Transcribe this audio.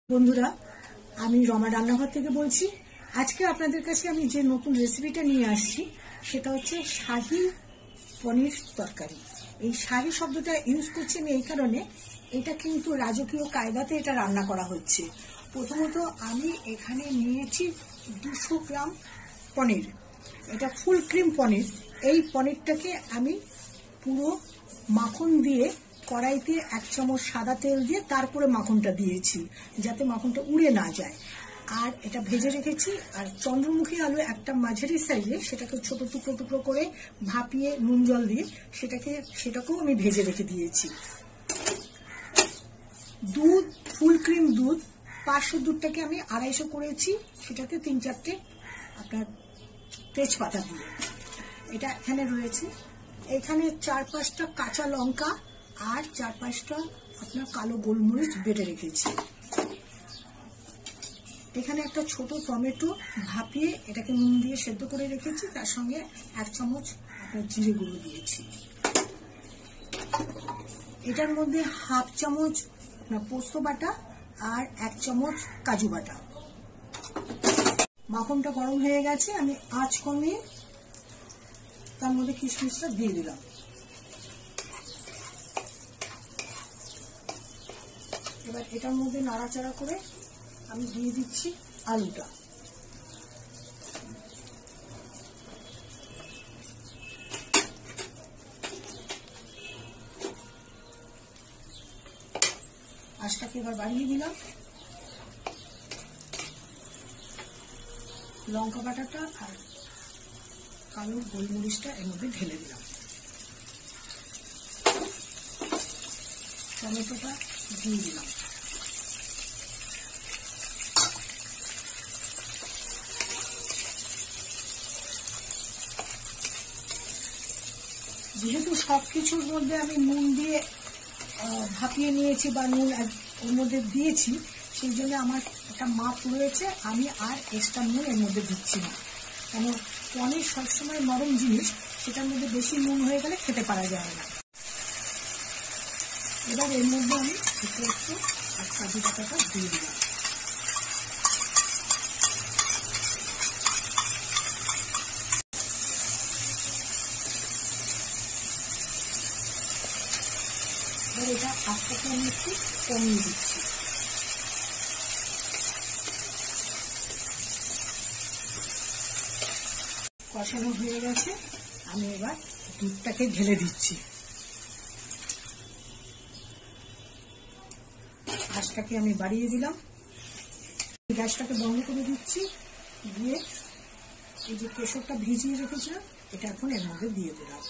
বন্ধুরা, আমি রমা রান্নাঘর থেকে বলছি। আজকে আপনাদের কাছে আমি যে নতুন রেসিপিটা নিয়ে আসছি সেটা হচ্ছে শাহী পনির তরকারি। এই শাহী শব্দটা ইউজ করছি আমি এই কারণে, এটা কিন্তু রাজকীয় কায়দাতে এটা রান্না করা হচ্ছে। প্রথমত আমি এখানে নিয়েছি 200 গ্রাম পনির। এটা ফুল ক্রিম পনির। এই পনিরটাকে আমি পুরো মাখন দিয়ে কড়াইতে 1 চামচ সাদা তেল দিয়ে তারপরে মাখনটা দিয়েছি, যাতে মাখনটা উড়ে না যায়। আর এটা ভেজে রেখেছি। আর চন্দ্রমুখী আলু একটা মাঝারি সাইজে, সেটাকে ছোট টুকরো টুকরো করে ভাপিয়ে নুন জল দিয়ে সেটাকেও আমি ভেজে রেখে দিয়েছি। দুধ, ফুল ক্রিম দুধ, 500 দুধটাকে আমি 250 করেছি। সেটাতে 3-4টে আপনার তেজপাতা দিয়ে এটা এখানে রয়েছে। এখানে 4-5টা কাঁচা লঙ্কা আর 4-5টা আপনার কালো গোলমরিচ বেটে রেখেছি। এখানে একটা ছোট টমেটো ভাপিয়ে এটাকে নুন দিয়ে সেদ্ধ করে রেখেছি। তার সঙ্গে 1 চামচ আপনার জিরে গুঁড়ো দিয়েছি। এটার মধ্যে 1/2 চামচ পোস্ত বাটা আর 1 চামচ কাজু বাটা। মাখনটা গরম হয়ে গেছে, আমি আঁচ কমিয়ে তার মধ্যে কিশমিশটা দিয়ে দিলাম। এবার এটার মধ্যে নাড়াচাড়া করে আমি দিয়ে দিচ্ছি আলুটা। আঁচটাকে এবার বাড়িয়ে দিলাম। লঙ্কা বাটাটা আর কালো গোলমরিচটা এর মধ্যে ঢেলে দিলাম। টমেটোটা দিয়ে দিলাম। যেহেতু সবকিছুর মধ্যে আমি নুন দিয়ে ভাপিয়ে নিয়েছি বা নুন ওর মধ্যে দিয়েছি, সেই জন্য আমার একটা মাপ রয়েছে। আমি আর এক্সট্রা নুন এর মধ্যে দিচ্ছি না, কারণ পনির সবসময় নরম জিনিস, সেটার মধ্যে বেশি নুন হয়ে গেলে খেতে পারা যায় না। এবার এর মধ্যে আমি একটু আর কাজু বাটাটা দিয়ে দিলাম। এবার এটা আস্তে আমি একটু কমিয়ে দিচ্ছি। কষানো হয়ে গেছে, আমি এবার দুধটাকে ঢেলে দিচ্ছি। গ্যাসটাকে আমি বাড়িয়ে দিলাম। গ্যাসটাকে বন্ধ করে দিচ্ছি। দিয়ে এই যে কেশরটা ভিজিয়ে রেখেছিলাম, এটা এখন এর মধ্যে দিয়ে দিলাম।